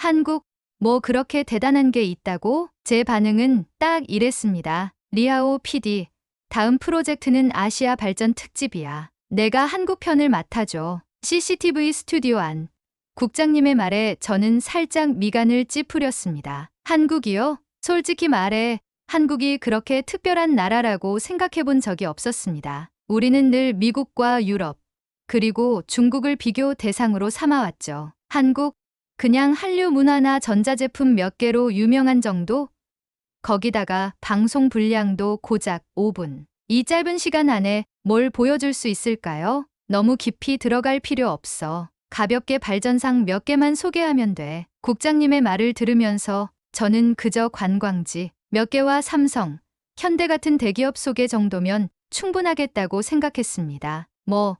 한국, 뭐 그렇게 대단한 게 있다고? 제 반응은 딱 이랬습니다. 리하오 PD, 다음 프로젝트는 아시아 발전 특집이야. 내가 한국 편을 맡아줘. CCTV 스튜디오 안. 국장님의 말에 저는 살짝 미간을 찌푸렸습니다. 한국이요? 솔직히 말해 한국이 그렇게 특별한 나라라고 생각해 본 적이 없었습니다. 우리는 늘 미국과 유럽, 그리고 중국을 비교 대상으로 삼아왔죠. 한국, 그냥 한류 문화나 전자제품 몇 개로 유명한 정도? 거기다가 방송 분량도 고작 5분. 이 짧은 시간 안에 뭘 보여줄 수 있을까요? 너무 깊이 들어갈 필요 없어. 가볍게 발전상 몇 개만 소개하면 돼. 국장님의 말을 들으면서 저는 그저 관광지 몇 개와 삼성, 현대 같은 대기업 소개 정도면 충분하겠다고 생각했습니다. 뭐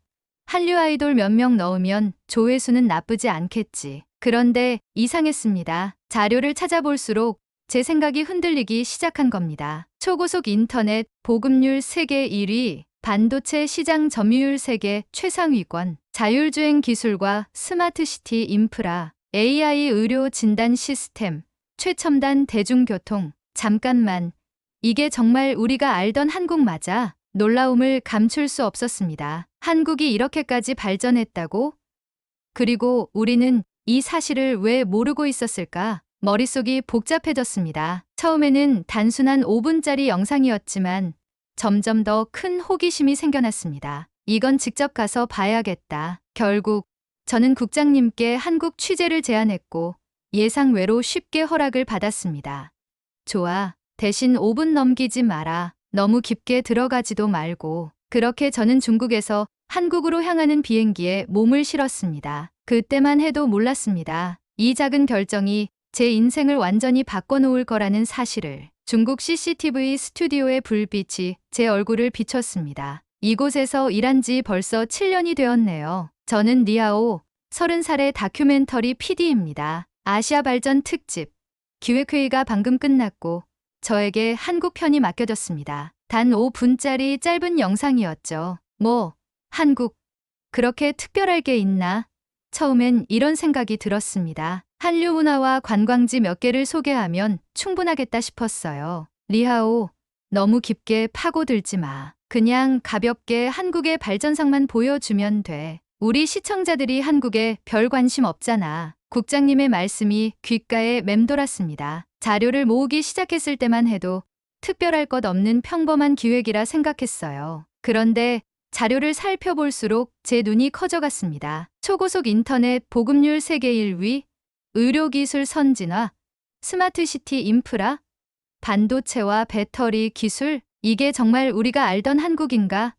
한류 아이돌 몇 명 넣으면 조회수는 나쁘지 않겠지. 그런데 이상했습니다. 자료를 찾아볼수록 제 생각이 흔들리기 시작한 겁니다. 초고속 인터넷 보급률 세계 1위, 반도체 시장 점유율 세계 최상위권, 자율주행 기술과 스마트시티 인프라, AI 의료 진단 시스템, 최첨단 대중교통. 잠깐만, 이게 정말 우리가 알던 한국 맞아? 놀라움을 감출 수 없었습니다. 한국이 이렇게까지 발전했다고? 그리고 우리는 이 사실을 왜 모르고 있었을까? 머릿속이 복잡해졌습니다. 처음에는 단순한 5분짜리 영상이었지만 점점 더 큰 호기심이 생겨났습니다. 이건 직접 가서 봐야겠다. 결국 저는 국장님께 한국 취재를 제안했고 예상 외로 쉽게 허락을 받았습니다. 좋아. 대신 5분 넘기지 마라. 너무 깊게 들어가지도 말고. 그렇게 저는 중국에서 한국으로 향하는 비행기에 몸을 실었습니다. 그때만 해도 몰랐습니다. 이 작은 결정이 제 인생을 완전히 바꿔놓을 거라는 사실을. 중국 CCTV 스튜디오의 불빛이 제 얼굴을 비췄습니다. 이곳에서 일한 지 벌써 7년이 되었네요. 저는 리하오, 30살의 다큐멘터리 PD입니다. 아시아 발전 특집. 기획회의가 방금 끝났고 저에게 한국 편이 맡겨졌습니다. 단 5분짜리 짧은 영상이었죠. 뭐, 한국, 그렇게 특별할 게 있나? 처음엔 이런 생각이 들었습니다. 한류 문화와 관광지 몇 개를 소개하면 충분하겠다 싶었어요. 리하오, 너무 깊게 파고들지 마. 그냥 가볍게 한국의 발전상만 보여주면 돼. 우리 시청자들이 한국에 별 관심 없잖아. 국장님의 말씀이 귓가에 맴돌았습니다. 자료를 모으기 시작했을 때만 해도 특별할 것 없는 평범한 기획이라 생각했어요. 그런데 자료를 살펴볼수록 제 눈이 커져갔습니다. 초고속 인터넷 보급률 세계 1위, 의료기술 선진화, 스마트시티 인프라, 반도체와 배터리 기술, 이게 정말 우리가 알던 한국인가?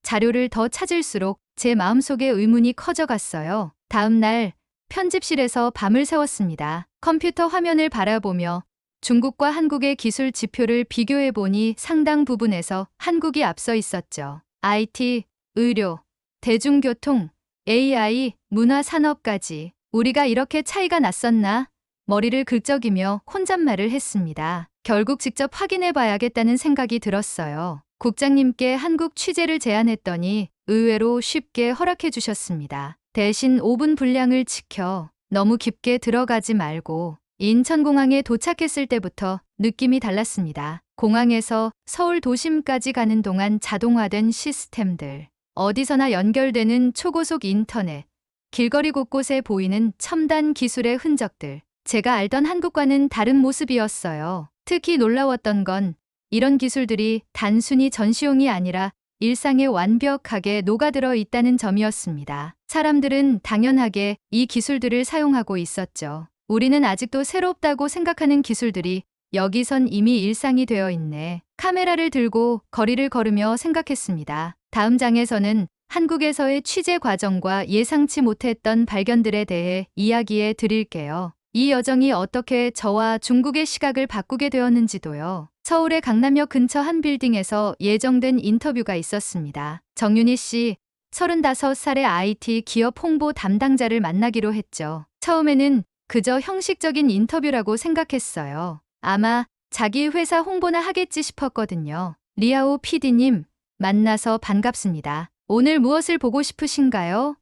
자료를 더 찾을수록 제 마음속에 의문이 커져갔어요. 다음 날 편집실에서 밤을 새웠습니다. 컴퓨터 화면을 바라보며 중국과 한국의 기술 지표를 비교해보니 상당 부분에서 한국이 앞서 있었죠. IT, 의료, 대중교통, AI, 문화산업까지 우리가 이렇게 차이가 났었나? 머리를 긁적이며 혼잣말을 했습니다. 결국 직접 확인해봐야겠다는 생각이 들었어요. 국장님께 한국 취재를 제안했더니 의외로 쉽게 허락해 주셨습니다. 대신 5분 분량을 지켜 너무 깊게 들어가지 말고. 인천공항에 도착했을 때부터 느낌이 달랐습니다. 공항에서 서울 도심까지 가는 동안 자동화된 시스템들, 어디서나 연결되는 초고속 인터넷, 길거리 곳곳에 보이는 첨단 기술의 흔적들, 제가 알던 한국과는 다른 모습이었어요. 특히 놀라웠던 건 이런 기술들이 단순히 전시용이 아니라 일상에 완벽하게 녹아들어 있다는 점이었습니다. 사람들은 당연하게 이 기술들을 사용하고 있었죠. 우리는 아직도 새롭다고 생각하는 기술들이 여기선 이미 일상이 되어 있네. 카메라를 들고 거리를 걸으며 생각했습니다. 다음 장에서는 한국에서의 취재 과정과 예상치 못했던 발견들에 대해 이야기해 드릴게요. 이 여정이 어떻게 저와 중국의 시각을 바꾸게 되었는지도요. 서울의 강남역 근처 한 빌딩에서 예정된 인터뷰가 있었습니다. 정윤희 씨, 35살의 IT 기업 홍보 담당자를 만나기로 했죠. 처음에는 그저 형식적인 인터뷰라고 생각했어요. 아마 자기 회사 홍보나 하겠지 싶었거든요. 리하오 PD님, 만나서 반갑습니다. 오늘 무엇을 보고 싶으신가요?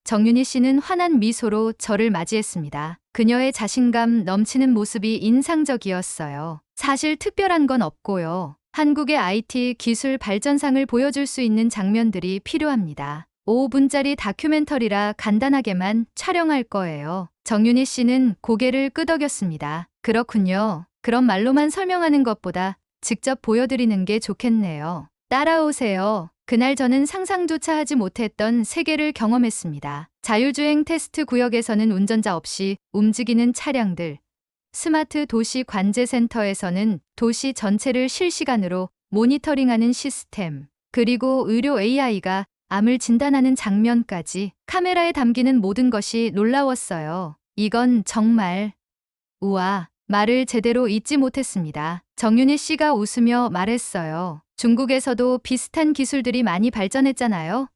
정윤희 씨는 환한 미소로 저를 맞이했습니다. 그녀의 자신감 넘치는 모습이 인상적이었어요. 사실 특별한 건 없고요. 한국의 IT 기술 발전상을 보여줄 수 있는 장면들이 필요합니다. 5분짜리 다큐멘터리라 간단하게만 촬영할 거예요. 정윤희 씨는 고개를 끄덕였습니다. 그렇군요. 그런 말로만 설명하는 것보다 직접 보여드리는 게 좋겠네요. 따라오세요. 그날 저는 상상조차 하지 못했던 세계를 경험했습니다. 자율주행 테스트 구역에서는 운전자 없이 움직이는 차량들, 스마트 도시 관제센터에서는 도시 전체를 실시간으로 모니터링하는 시스템, 그리고 의료 AI가 암을 진단하는 장면까지 카메라에 담기는 모든 것이 놀라웠어요. 이건 정말 우와, 말을 제대로 잊지 못했습니다. 정윤희 씨가 웃으며 말했어요. 중국에서도 비슷한 기술들이 많이 발전했잖아요.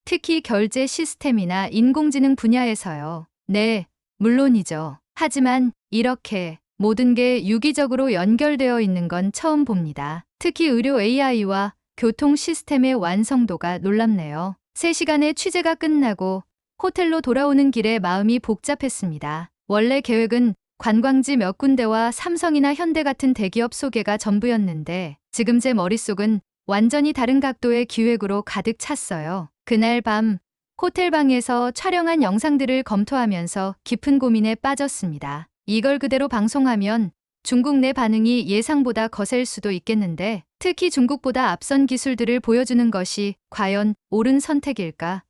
특히 결제 시스템이나 인공지능 분야에서요. 네, 물론이죠. 하지만 이렇게 모든 게 유기적으로 연결되어 있는 건 처음 봅니다. 특히 의료 AI와 교통 시스템의 완성도가 놀랍네요. 3시간의 취재가 끝나고 호텔로 돌아오는 길에 마음이 복잡했습니다. 원래 계획은 관광지 몇 군데와 삼성이나 현대 같은 대기업 소개가 전부였는데 지금 제 머릿속은 완전히 다른 각도의 기획으로 가득 찼어요. 그날 밤 호텔 방에서 촬영한 영상들을 검토하면서 깊은 고민에 빠졌습니다. 이걸 그대로 방송하면 중국 내 반응이 예상보다 거셀 수도 있겠는데 특히 중국보다 앞선 기술들을 보여주는 것이 과연 옳은 선택일까?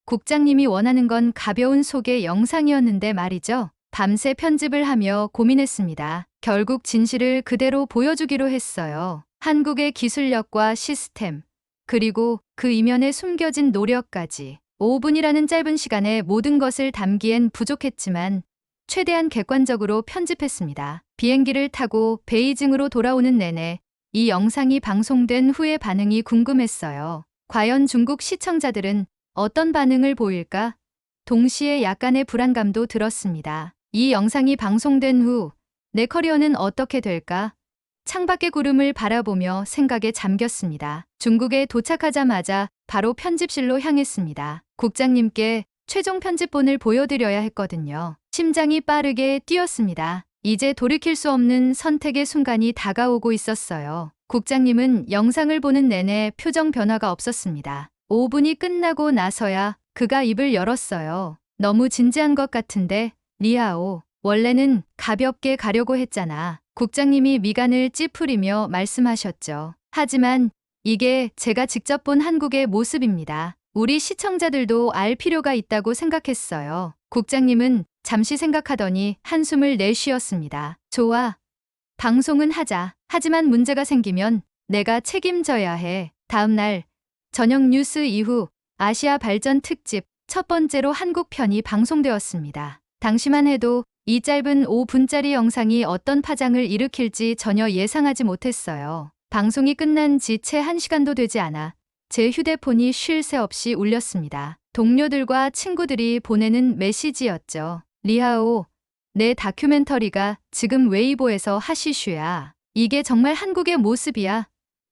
국장님이 원하는 건 가벼운 소개 영상이었는데 말이죠. 밤새 편집을 하며 고민했습니다. 결국 진실을 그대로 보여주기로 했어요. 한국의 기술력과 시스템, 그리고 그 이면에 숨겨진 노력까지. 5분이라는 짧은 시간에 모든 것을 담기엔 부족했지만 최대한 객관적으로 편집했습니다. 비행기를 타고 베이징으로 돌아오는 내내 이 영상이 방송된 후의 반응이 궁금했어요. 과연 중국 시청자들은 어떤 반응을 보일까? 동시에 약간의 불안감도 들었습니다. 이 영상이 방송된 후 내 커리어는 어떻게 될까? 창밖의 구름을 바라보며 생각에 잠겼습니다. 중국에 도착하자마자 바로 편집실로 향했습니다. 국장님께 최종 편집본을 보여드려야 했거든요. 심장이 빠르게 뛰었습니다. 이제 돌이킬 수 없는 선택의 순간이 다가오고 있었어요. 국장님은 영상을 보는 내내 표정 변화가 없었습니다. 5분이 끝나고 나서야 그가 입을 열었어요. 너무 진지한 것 같은데, 리아오, 원래는 가볍게 가려고 했잖아. 국장님이 미간을 찌푸리며 말씀하셨죠. 하지만 이게 제가 직접 본 한국의 모습입니다. 우리 시청자들도 알 필요가 있다고 생각했어요. 국장님은 잠시 생각하더니 한숨을 내쉬었습니다. 좋아. 방송은 하자. 하지만 문제가 생기면 내가 책임져야 해. 다음 날 저녁 뉴스 이후 아시아 발전 특집 첫 번째로 한국 편이 방송되었습니다. 당시만 해도 이 짧은 5분짜리 영상이 어떤 파장을 일으킬지 전혀 예상하지 못했어요. 방송이 끝난 지 채 1시간도 되지 않아 제 휴대폰이 쉴 새 없이 울렸습니다. 동료들과 친구들이 보내는 메시지였죠. 리하오, 내 다큐멘터리가 지금 웨이보에서 하시슈야. 이게 정말 한국의 모습이야.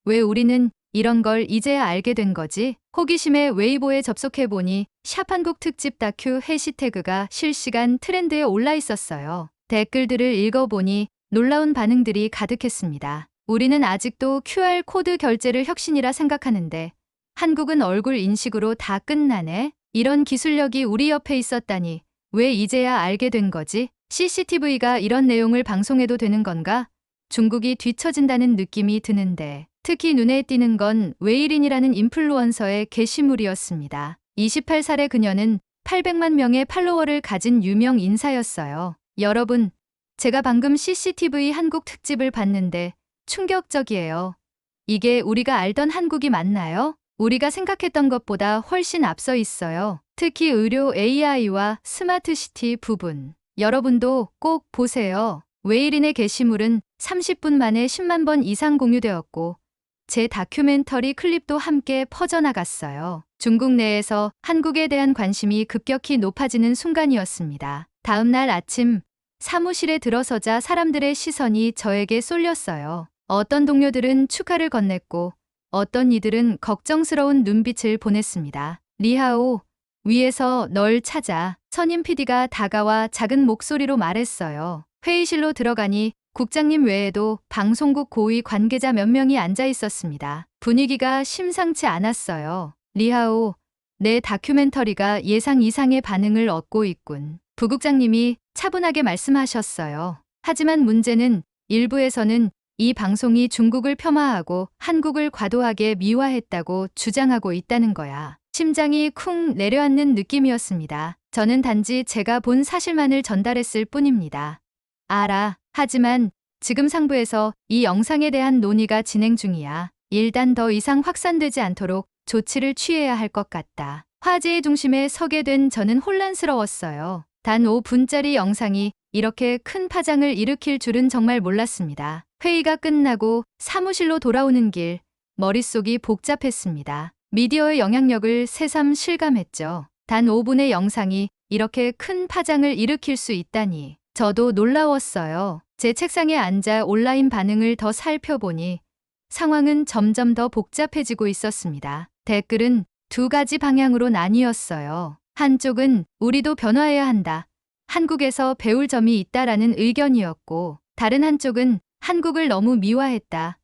왜 우리는 이런 걸 이제야 알게 된 거지? 호기심에 웨이보에 접속해보니 샵한국 특집 다큐 해시태그가 실시간 트렌드에 올라 있었어요. 댓글들을 읽어보니 놀라운 반응들이 가득했습니다. 우리는 아직도 QR코드 결제를 혁신이라 생각하는데 한국은 얼굴 인식으로 다 끝나네? 이런 기술력이 우리 옆에 있었다니 왜 이제야 알게 된 거지? CCTV가 이런 내용을 방송해도 되는 건가? 중국이 뒤처진다는 느낌이 드는데 특히 눈에 띄는 건 웨이린이라는 인플루언서의 게시물이었습니다. 28살의 그녀는 800만 명의 팔로워를 가진 유명 인사였어요. 여러분, 제가 방금 CCTV 한국 특집을 봤는데 충격적이에요. 이게 우리가 알던 한국이 맞나요? 우리가 생각했던 것보다 훨씬 앞서 있어요. 특히 의료 AI와 스마트시티 부분. 여러분도 꼭 보세요. 웨이린의 게시물은 30분 만에 10만 번 이상 공유되었고 제 다큐멘터리 클립도 함께 퍼져나갔어요. 중국 내에서 한국에 대한 관심이 급격히 높아지는 순간이었습니다. 다음 날 아침 사무실에 들어서자 사람들의 시선이 저에게 쏠렸어요. 어떤 동료들은 축하를 건넸고 어떤 이들은 걱정스러운 눈빛을 보냈습니다. 리하오, 위에서 널 찾아. 선임 PD가 다가와 작은 목소리로 말했어요. 회의실로 들어가니 국장님 외에도 방송국 고위 관계자 몇 명이 앉아 있었습니다. 분위기가 심상치 않았어요. 리하오, 내 다큐멘터리가 예상 이상의 반응을 얻고 있군. 부국장님이 차분하게 말씀하셨어요. 하지만 문제는 일부에서는 이 방송이 중국을 폄하하고 한국을 과도하게 미화했다고 주장하고 있다는 거야. 심장이 쿵 내려앉는 느낌이었습니다. 저는 단지 제가 본 사실만을 전달했을 뿐입니다. 알아. 하지만 지금 상부에서 이 영상에 대한 논의가 진행 중이야. 일단 더 이상 확산되지 않도록 조치를 취해야 할 것 같다. 화제의 중심에 서게 된 저는 혼란스러웠어요. 단 5분짜리 영상이 이렇게 큰 파장을 일으킬 줄은 정말 몰랐습니다. 회의가 끝나고 사무실로 돌아오는 길, 머릿속이 복잡했습니다. 미디어의 영향력을 새삼 실감했죠. 단 5분의 영상이 이렇게 큰 파장을 일으킬 수 있다니. 저도 놀라웠어요. 제 책상에 앉아 온라인 반응을 더 살펴보니 상황은 점점 더 복잡해지고 있었습니다. 댓글은 두 가지 방향으로 나뉘었어요. 한쪽은 우리도 변화해야 한다. 한국에서 배울 점이 있다라는 의견이었고, 다른 한쪽은 한국을 너무 미화했다.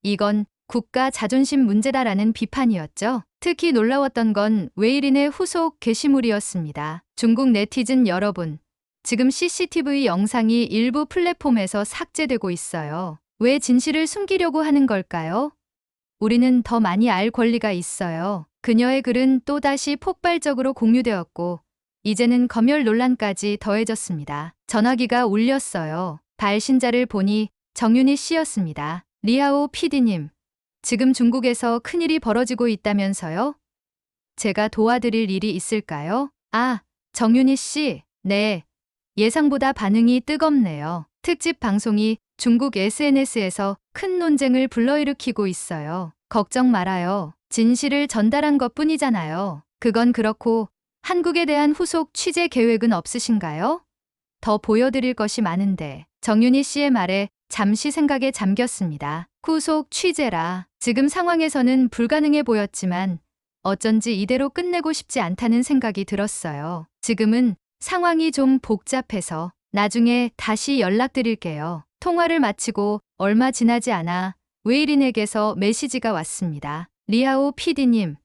이건 국가 자존심 문제다라는 비판이었죠. 특히 놀라웠던 건 웨이린의 후속 게시물이었습니다. 중국 네티즌 여러분, 지금 CCTV 영상이 일부 플랫폼에서 삭제되고 있어요. 왜 진실을 숨기려고 하는 걸까요? 우리는 더 많이 알 권리가 있어요. 그녀의 글은 또다시 폭발적으로 공유되었고, 이제는 검열 논란까지 더해졌습니다. 전화기가 울렸어요. 발신자를 보니 정윤희 씨였습니다. 리하오 PD님, 지금 중국에서 큰일이 벌어지고 있다면서요? 제가 도와드릴 일이 있을까요? 아, 정윤희 씨, 네. 예상보다 반응이 뜨겁네요. 특집 방송이 중국 SNS에서 큰 논쟁을 불러일으키고 있어요. 걱정 말아요. 진실을 전달한 것뿐이잖아요. 그건 그렇고 한국에 대한 후속 취재 계획은 없으신가요? 더 보여드릴 것이 많은데. 정윤희 씨의 말에 잠시 생각에 잠겼습니다. 후속 취재라. 지금 상황에서는 불가능해 보였지만 어쩐지 이대로 끝내고 싶지 않다는 생각이 들었어요. 지금은 상황이 좀 복잡해서 나중에 다시 연락드릴게요. 통화를 마치고 얼마 지나지 않아 웨이린에게서 메시지가 왔습니다. 리하오 PD님,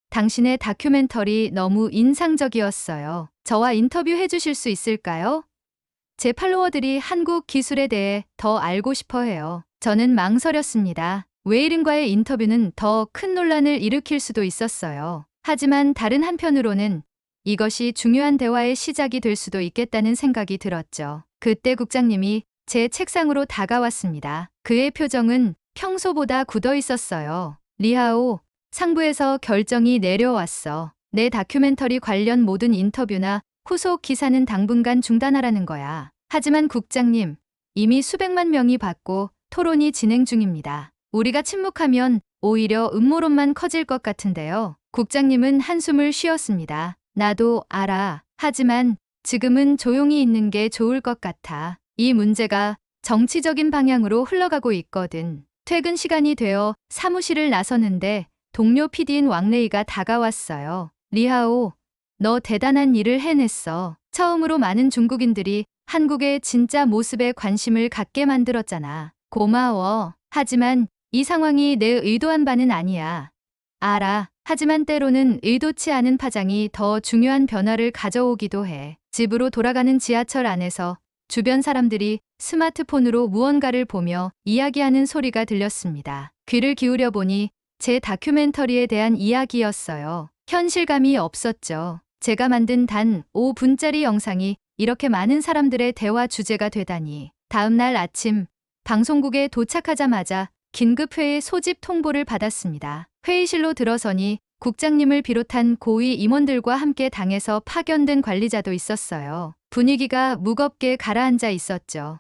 당신의 다큐멘터리 너무 인상적이었어요. 저와 인터뷰 해주실 수 있을까요? 제 팔로워들이 한국 기술에 대해 더 알고 싶어 해요. 저는 망설였습니다. 웨이린과의 인터뷰는 더 큰 논란을 일으킬 수도 있었어요. 하지만 다른 한편으로는 이것이 중요한 대화의 시작이 될 수도 있겠다는 생각이 들었죠. 그때 국장님이 제 책상으로 다가왔습니다. 그의 표정은 평소보다 굳어 있었어요. 리하오, 상부에서 결정이 내려왔어. 내 다큐멘터리 관련 모든 인터뷰나 후속 기사는 당분간 중단하라는 거야. 하지만 국장님, 이미 수백만 명이 봤고 토론이 진행 중입니다. 우리가 침묵하면 오히려 음모론만 커질 것 같은데요. 국장님은 한숨을 쉬었습니다. 나도 알아. 하지만 지금은 조용히 있는 게 좋을 것 같아. 이 문제가 정치적인 방향으로 흘러가고 있거든. 퇴근 시간이 되어 사무실을 나서는데 동료 PD인 왕레이가 다가왔어요. 리하오, 너 대단한 일을 해냈어. 처음으로 많은 중국인들이 한국의 진짜 모습에 관심을 갖게 만들었잖아. 고마워. 하지만 이 상황이 내 의도한 바는 아니야. 알아. 하지만 때로는 의도치 않은 파장이 더 중요한 변화를 가져오기도 해. 집으로 돌아가는 지하철 안에서 주변 사람들이 스마트폰으로 무언가를 보며 이야기하는 소리가 들렸습니다. 귀를 기울여 보니 제 다큐멘터리에 대한 이야기였어요. 현실감이 없었죠. 제가 만든 단 5분짜리 영상이 이렇게 많은 사람들의 대화 주제가 되다니. 다음 날 아침 방송국에 도착하자마자 긴급회의 소집 통보를 받았습니다. 회의실로 들어서니 국장님을 비롯한 고위 임원들과 함께 당에서 파견된 관리자도 있었어요. 분위기가 무겁게 가라앉아 있었죠.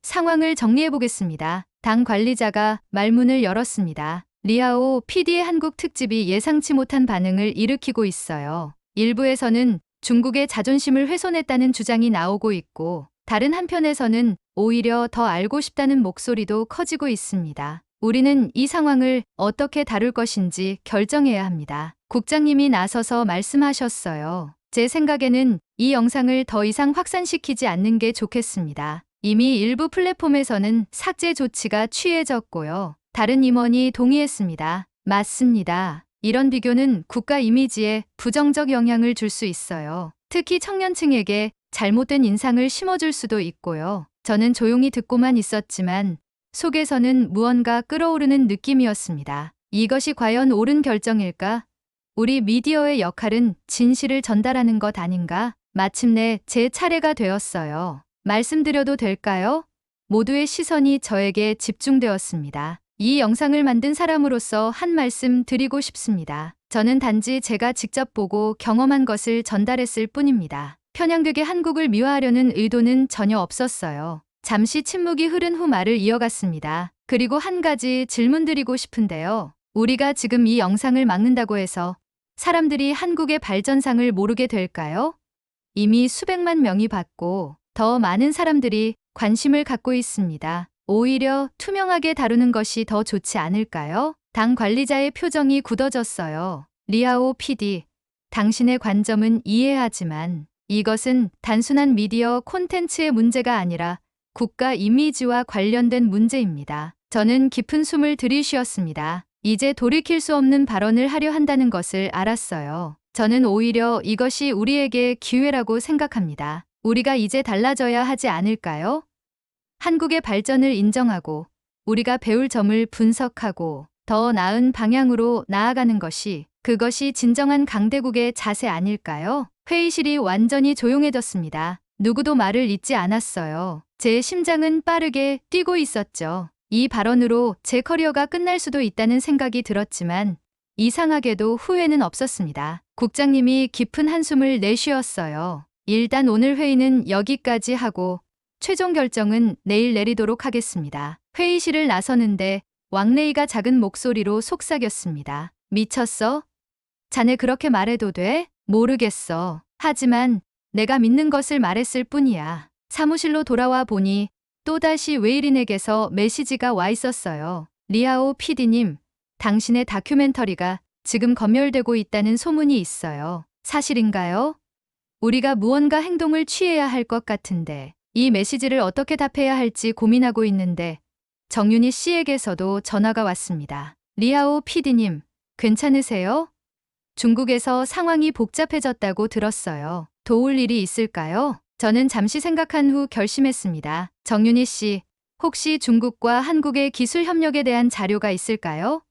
상황을 정리해보겠습니다. 당 관리자가 말문을 열었습니다. 리하오 PD의 한국 특집이 예상치 못한 반응을 일으키고 있어요. 일부에서는 중국의 자존심을 훼손했다는 주장이 나오고 있고, 다른 한편에서는 오히려 더 알고 싶다는 목소리도 커지고 있습니다. 우리는 이 상황을 어떻게 다룰 것인지 결정해야 합니다. 국장님이 나서서 말씀하셨어요. 제 생각에는 이 영상을 더 이상 확산시키지 않는 게 좋겠습니다. 이미 일부 플랫폼에서는 삭제 조치가 취해졌고요. 다른 임원이 동의했습니다. 맞습니다. 이런 비교는 국가 이미지에 부정적 영향을 줄 수 있어요. 특히 청년층에게 잘못된 인상을 심어줄 수도 있고요. 저는 조용히 듣고만 있었지만 속에서는 무언가 끓어오르는 느낌이었습니다. 이것이 과연 옳은 결정일까? 우리 미디어의 역할은 진실을 전달하는 것 아닌가? 마침내 제 차례가 되었어요. 말씀드려도 될까요? 모두의 시선이 저에게 집중되었습니다. 이 영상을 만든 사람으로서 한 말씀 드리고 싶습니다. 저는 단지 제가 직접 보고 경험한 것을 전달했을 뿐입니다. 편향되게 한국을 미화하려는 의도는 전혀 없었어요. 잠시 침묵이 흐른 후 말을 이어갔습니다. 그리고 한 가지 질문 드리고 싶은데요. 우리가 지금 이 영상을 막는다고 해서 사람들이 한국의 발전상을 모르게 될까요? 이미 수백만 명이 봤고 더 많은 사람들이 관심을 갖고 있습니다. 오히려 투명하게 다루는 것이 더 좋지 않을까요? 당 관리자의 표정이 굳어졌어요. 리아오 PD, 당신의 관점은 이해하지만 이것은 단순한 미디어 콘텐츠의 문제가 아니라 국가 이미지와 관련된 문제입니다. 저는 깊은 숨을 들이쉬었습니다. 이제 돌이킬 수 없는 발언을 하려 한다는 것을 알았어요. 저는 오히려 이것이 우리에게 기회라고 생각합니다. 우리가 이제 달라져야 하지 않을까요? 한국의 발전을 인정하고 우리가 배울 점을 분석하고 더 나은 방향으로 나아가는 것이 그것이 진정한 강대국의 자세 아닐까요? 회의실이 완전히 조용해졌습니다. 누구도 말을 잇지 않았어요. 제 심장은 빠르게 뛰고 있었죠. 이 발언으로 제 커리어가 끝날 수도 있다는 생각이 들었지만 이상하게도 후회는 없었습니다. 국장님이 깊은 한숨을 내쉬었어요. 일단 오늘 회의는 여기까지 하고 최종 결정은 내일 내리도록 하겠습니다. 회의실을 나서는데 왕레이가 작은 목소리로 속삭였습니다. 미쳤어? 자네 그렇게 말해도 돼? 모르겠어. 하지만 내가 믿는 것을 말했을 뿐이야. 사무실로 돌아와 보니 또다시 웨이린에게서 메시지가 와 있었어요. 리아오 PD님, 당신의 다큐멘터리가 지금 검열되고 있다는 소문이 있어요. 사실인가요? 우리가 무언가 행동을 취해야 할 것 같은데 이 메시지를 어떻게 답해야 할지 고민하고 있는데 정윤희 씨에게서도 전화가 왔습니다. 리아오 PD님, 괜찮으세요? 중국에서 상황이 복잡해졌다고 들었어요. 도울 일이 있을까요? 저는 잠시 생각한 후 결심했습니다. 정윤희 씨, 혹시 중국과 한국의 기술 협력에 대한 자료가 있을까요?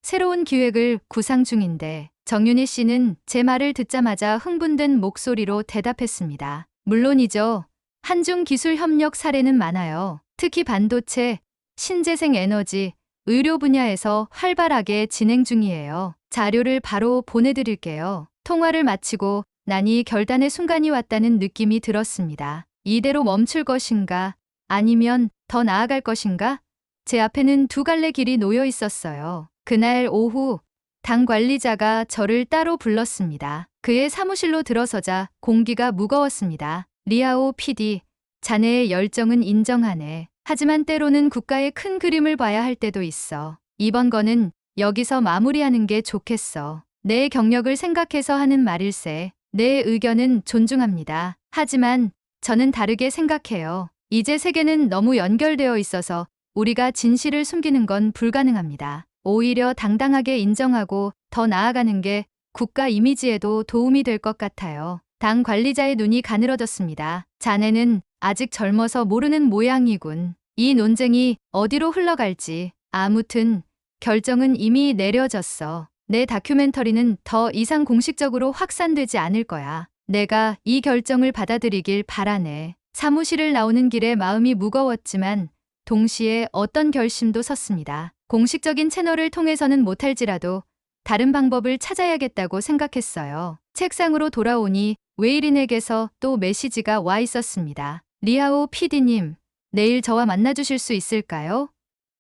새로운 기획을 구상 중인데 정윤희 씨는 제 말을 듣자마자 흥분된 목소리로 대답했습니다. 물론이죠. 한중 기술 협력 사례는 많아요. 특히 반도체, 신재생 에너지, 의료 분야에서 활발하게 진행 중이에요. 자료를 바로 보내드릴게요. 통화를 마치고 나니 결단의 순간이 왔다는 느낌이 들었습니다. 이대로 멈출 것인가? 아니면 더 나아갈 것인가? 제 앞에는 두 갈래 길이 놓여 있었어요. 그날 오후 당 관리자가 저를 따로 불렀습니다. 그의 사무실로 들어서자 공기가 무거웠습니다. 리아오 PD, 자네의 열정은 인정하네. 하지만 때로는 국가의 큰 그림을 봐야 할 때도 있어. 이번 거는 여기서 마무리하는 게 좋겠어. 내 경력을 생각해서 하는 말일세. 내 의견은 존중합니다. 하지만 저는 다르게 생각해요. 이제 세계는 너무 연결되어 있어서 우리가 진실을 숨기는 건 불가능합니다. 오히려 당당하게 인정하고 더 나아가는 게 국가 이미지에도 도움이 될 것 같아요. 당 관리자의 눈이 가늘어졌습니다. 자네는 아직 젊어서 모르는 모양이군. 이 논쟁이 어디로 흘러갈지. 아무튼 결정은 이미 내려졌어. 내 다큐멘터리는 더 이상 공식적으로 확산되지 않을 거야. 내가 이 결정을 받아들이길 바라네. 사무실을 나오는 길에 마음이 무거웠지만 동시에 어떤 결심도 섰습니다. 공식적인 채널을 통해서는 못할지라도 다른 방법을 찾아야겠다고 생각했어요. 책상으로 돌아오니 웨이린에게서 또 메시지가 와 있었습니다. 리아오 PD님, 내일 저와 만나주실 수 있을까요?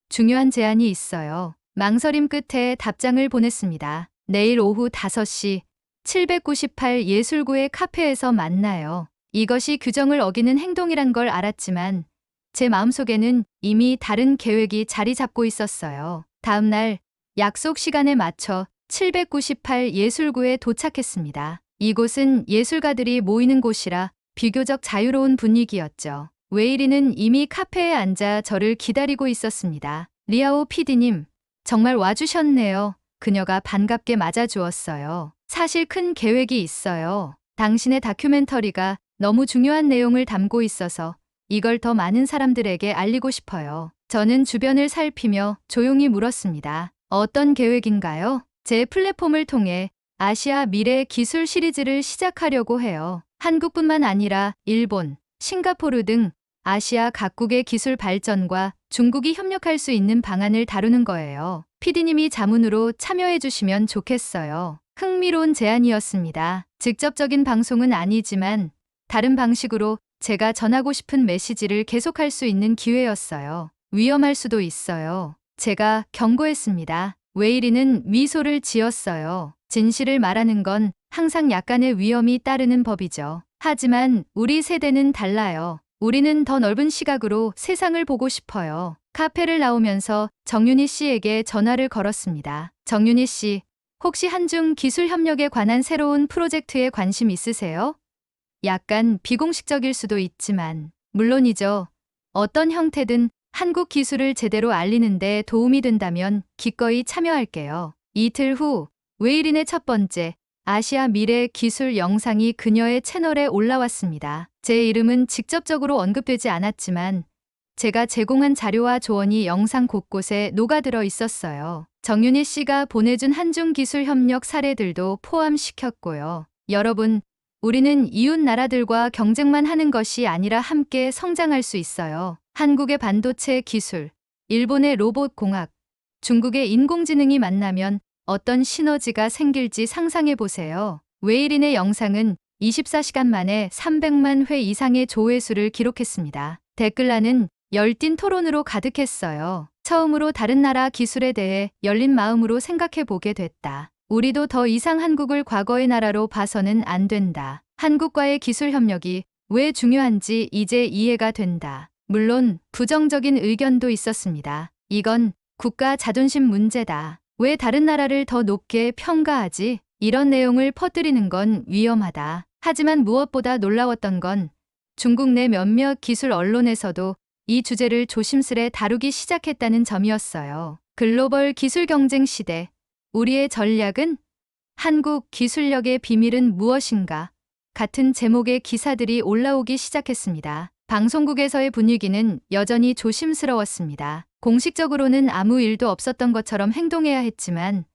중요한 제안이 있어요. 망설임 끝에 답장을 보냈습니다. 내일 오후 5시 798 예술구의 카페에서 만나요. 이것이 규정을 어기는 행동이란 걸 알았지만 제 마음속에는 이미 다른 계획이 자리 잡고 있었어요. 다음 날 약속 시간에 맞춰 798 예술구에 도착했습니다. 이곳은 예술가들이 모이는 곳이라 비교적 자유로운 분위기였죠. 웨이리는 이미 카페에 앉아 저를 기다리고 있었습니다. 리아오 PD님, 정말 와주셨네요. 그녀가 반갑게 맞아주었어요. 사실 큰 계획이 있어요. 당신의 다큐멘터리가 너무 중요한 내용을 담고 있어서 이걸 더 많은 사람들에게 알리고 싶어요. 저는 주변을 살피며 조용히 물었습니다. 어떤 계획인가요? 제 플랫폼을 통해 아시아 미래 기술 시리즈를 시작하려고 해요. 한국뿐만 아니라 일본, 싱가포르 등 아시아 각국의 기술 발전과 중국이 협력할 수 있는 방안을 다루는 거예요. PD님이 자문으로 참여해 주시면 좋겠어요. 흥미로운 제안이었습니다. 직접적인 방송은 아니지만 다른 방식으로 제가 전하고 싶은 메시지를 계속할 수 있는 기회였어요. 위험할 수도 있어요. 제가 경고했습니다. 웨이리는 미소를 지었어요. 진실을 말하는 건 항상 약간의 위험이 따르는 법이죠. 하지만 우리 세대는 달라요. 우리는 더 넓은 시각으로 세상을 보고 싶어요. 카페를 나오면서 정윤희 씨에게 전화를 걸었습니다. 정윤희 씨, 혹시 한중 기술 협력에 관한 새로운 프로젝트에 관심 있으세요? 약간 비공식적일 수도 있지만 물론이죠. 어떤 형태든 한국 기술을 제대로 알리는 데 도움이 된다면 기꺼이 참여할게요. 이틀 후 웨이린의 첫 번째 아시아 미래 기술 영상이 그녀의 채널에 올라왔습니다. 제 이름은 직접적으로 언급되지 않았지만 제가 제공한 자료와 조언이 영상 곳곳에 녹아들어 있었어요. 정윤희 씨가 보내준 한중 기술 협력 사례들도 포함시켰고요. 여러분, 우리는 이웃 나라들과 경쟁만 하는 것이 아니라 함께 성장할 수 있어요. 한국의 반도체 기술, 일본의 로봇 공학, 중국의 인공지능이 만나면 어떤 시너지가 생길지 상상해 보세요. 웨이린의 영상은 24시간 만에 300만 회 이상의 조회수를 기록했습니다. 댓글란은 열띤 토론으로 가득했어요. 처음으로 다른 나라 기술에 대해 열린 마음으로 생각해 보게 됐다. 우리도 더 이상 한국을 과거의 나라로 봐서는 안 된다. 한국과의 기술 협력이 왜 중요한지 이제 이해가 된다. 물론 부정적인 의견도 있었습니다. 이건 국가 자존심 문제다. 왜 다른 나라를 더 높게 평가하지? 이런 내용을 퍼뜨리는 건 위험하다. 하지만 무엇보다 놀라웠던 건 중국 내 몇몇 기술 언론에서도 이 주제를 조심스레 다루기 시작했다는 점이었어요. 글로벌 기술 경쟁 시대, 우리의 전략은? 한국 기술력의 비밀은 무엇인가? 같은 제목의 기사들이 올라오기 시작했습니다. 방송국에서의 분위기는 여전히 조심스러웠습니다. 공식적으로는 아무 일도 없었던 것처럼 행동해야 했지만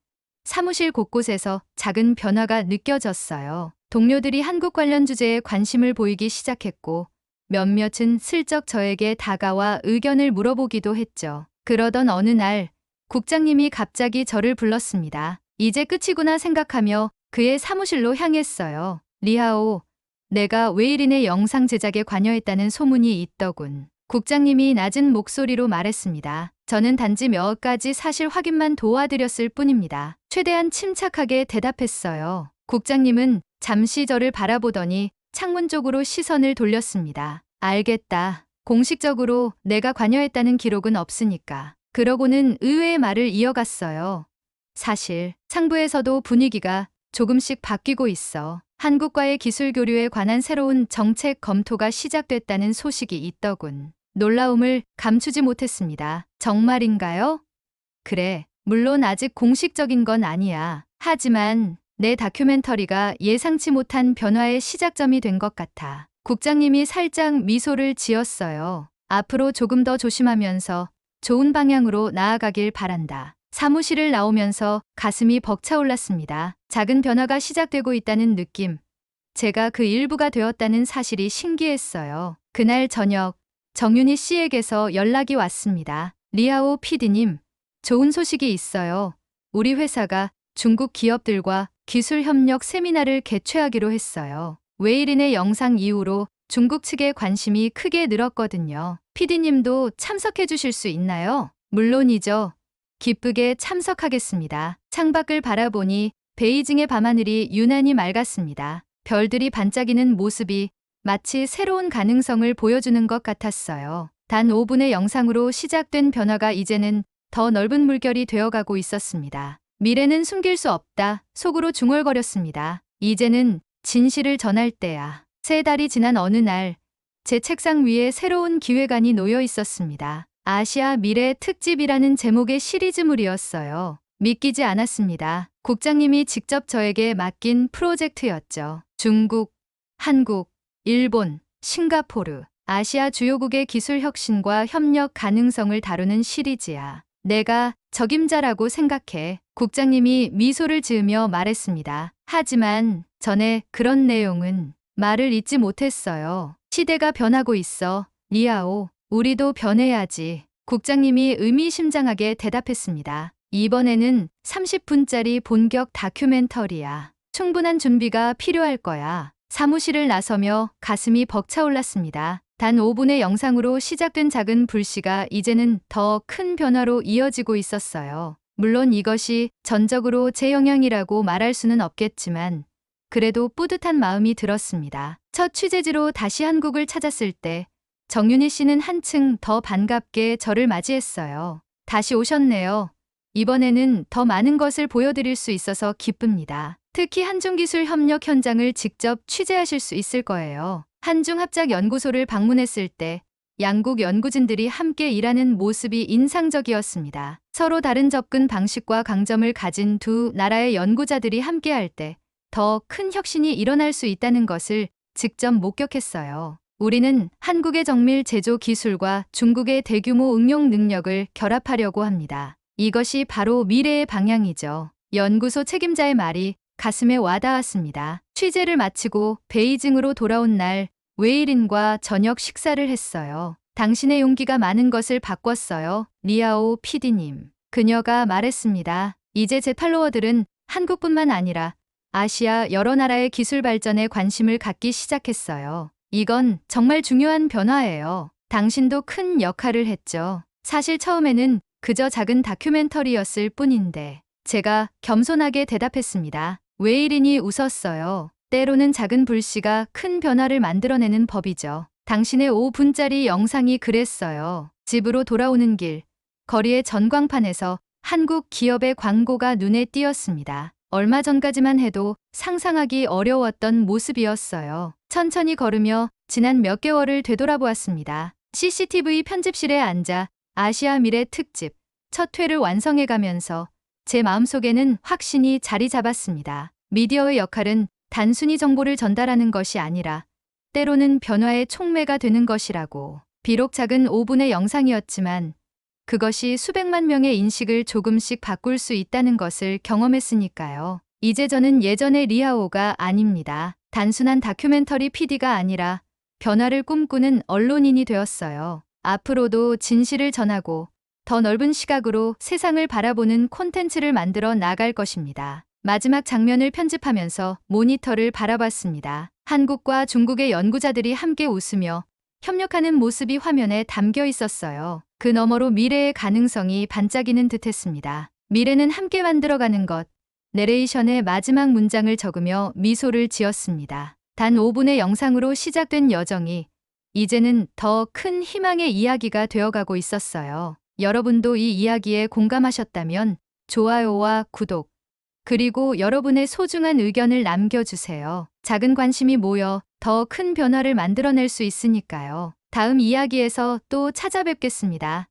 사무실 곳곳에서 작은 변화가 느껴졌어요. 동료들이 한국 관련 주제에 관심을 보이기 시작했고 몇몇은 슬쩍 저에게 다가와 의견을 물어보기도 했죠. 그러던 어느 날 국장님이 갑자기 저를 불렀습니다. 이제 끝이구나 생각하며 그의 사무실로 향했어요. 리하오, 내가 웨이린의 영상 제작에 관여했다는 소문이 있더군. 국장님이 낮은 목소리로 말했습니다. 저는 단지 몇 가지 사실 확인만 도와드렸을 뿐입니다. 최대한 침착하게 대답했어요. 국장님은 잠시 저를 바라보더니 창문 쪽으로 시선을 돌렸습니다. 알겠다. 공식적으로 내가 관여했다는 기록은 없으니까. 그러고는 의외의 말을 이어갔어요. 사실 상부에서도 분위기가 조금씩 바뀌고 있어. 한국과의 기술 교류에 관한 새로운 정책 검토가 시작됐다는 소식이 있더군. 놀라움을 감추지 못했습니다. 정말인가요? 그래, 물론 아직 공식적인 건 아니야. 하지만 내 다큐멘터리가 예상치 못한 변화의 시작점이 된 것 같아. 국장님이 살짝 미소를 지었어요. 앞으로 조금 더 조심하면서 좋은 방향으로 나아가길 바란다. 사무실을 나오면서 가슴이 벅차올랐습니다. 작은 변화가 시작되고 있다는 느낌. 제가 그 일부가 되었다는 사실이 신기했어요. 그날 저녁 정윤희 씨에게서 연락이 왔습니다. 리아오 PD님, 좋은 소식이 있어요. 우리 회사가 중국 기업들과 기술 협력 세미나를 개최하기로 했어요. 웨이린의 영상 이후로 중국 측의 관심이 크게 늘었거든요. PD님도 참석해 주실 수 있나요? 물론이죠. 기쁘게 참석하겠습니다. 창밖을 바라보니 베이징의 밤하늘이 유난히 맑았습니다. 별들이 반짝이는 모습이 마치 새로운 가능성을 보여주는 것 같았어요. 단 5분의 영상으로 시작된 변화가 이제는 더 넓은 물결이 되어가고 있었습니다. 미래는 숨길 수 없다. 속으로 중얼거렸습니다. 이제는 진실을 전할 때야. 3달이 지난 어느 날, 제 책상 위에 새로운 기획안이 놓여 있었습니다. 아시아 미래 특집이라는 제목의 시리즈물이었어요. 믿기지 않았습니다. 국장님이 직접 저에게 맡긴 프로젝트였죠. 중국, 한국, 일본, 싱가포르, 아시아 주요국의 기술 혁신과 협력 가능성을 다루는 시리즈야. 내가 적임자라고 생각해. 국장님이 미소를 지으며 말했습니다. 하지만 전에 그런 내용은 말을 잊지 못했어요. 시대가 변하고 있어. 리아오, 우리도 변해야지. 국장님이 의미심장하게 대답했습니다. 이번에는 30분짜리 본격 다큐멘터리야. 충분한 준비가 필요할 거야. 사무실을 나서며 가슴이 벅차올랐습니다. 단 5분의 영상으로 시작된 작은 불씨가 이제는 더 큰 변화로 이어지고 있었어요. 물론 이것이 전적으로 제 영향이라고 말할 수는 없겠지만 그래도 뿌듯한 마음이 들었습니다. 첫 취재지로 다시 한국을 찾았을 때 정윤희 씨는 한층 더 반갑게 저를 맞이했어요. 다시 오셨네요. 이번에는 더 많은 것을 보여드릴 수 있어서 기쁩니다. 특히 한중기술 협력 현장을 직접 취재하실 수 있을 거예요. 한중합작연구소를 방문했을 때 양국 연구진들이 함께 일하는 모습이 인상적이었습니다. 서로 다른 접근 방식과 강점을 가진 두 나라의 연구자들이 함께할 때 더 큰 혁신이 일어날 수 있다는 것을 직접 목격했어요. 우리는 한국의 정밀 제조 기술과 중국의 대규모 응용 능력을 결합하려고 합니다. 이것이 바로 미래의 방향이죠. 연구소 책임자의 말이 가슴에 와닿았습니다. 취재를 마치고 베이징으로 돌아온 날 웨이린과 저녁 식사를 했어요. 당신의 용기가 많은 것을 바꿨어요. 리아오 PD님. 그녀가 말했습니다. 이제 제 팔로워들은 한국뿐만 아니라 아시아 여러 나라의 기술 발전에 관심을 갖기 시작했어요. 이건 정말 중요한 변화예요. 당신도 큰 역할을 했죠. 사실 처음에는 그저 작은 다큐멘터리였을 뿐인데 제가 겸손하게 대답했습니다. 웨이린이 웃었어요. 때로는 작은 불씨가 큰 변화를 만들어내는 법이죠. 당신의 5분짜리 영상이 그랬어요. 집으로 돌아오는 길, 거리의 전광판에서 한국 기업의 광고가 눈에 띄었습니다. 얼마 전까지만 해도 상상하기 어려웠던 모습이었어요. 천천히 걸으며 지난 몇 개월을 되돌아보았습니다. CCTV 편집실에 앉아 아시아 미래 특집 첫 회를 완성해가면서 제 마음속에는 확신이 자리 잡았습니다. 미디어의 역할은 단순히 정보를 전달하는 것이 아니라 때로는 변화의 촉매가 되는 것이라고. 비록 작은 5분의 영상이었지만 그것이 수백만 명의 인식을 조금씩 바꿀 수 있다는 것을 경험했으니까요. 이제 저는 예전의 리아오가 아닙니다. 단순한 다큐멘터리 PD가 아니라 변화를 꿈꾸는 언론인이 되었어요. 앞으로도 진실을 전하고 더 넓은 시각으로 세상을 바라보는 콘텐츠를 만들어 나갈 것입니다. 마지막 장면을 편집하면서 모니터를 바라봤습니다. 한국과 중국의 연구자들이 함께 웃으며 협력하는 모습이 화면에 담겨 있었어요. 그 너머로 미래의 가능성이 반짝이는 듯했습니다. 미래는 함께 만들어가는 것. 내레이션의 마지막 문장을 적으며 미소를 지었습니다. 단 5분의 영상으로 시작된 여정이 이제는 더 큰 희망의 이야기가 되어가고 있었어요. 여러분도 이 이야기에 공감하셨다면 좋아요와 구독, 그리고 여러분의 소중한 의견을 남겨주세요. 작은 관심이 모여 더 큰 변화를 만들어낼 수 있으니까요. 다음 이야기에서 또 찾아뵙겠습니다.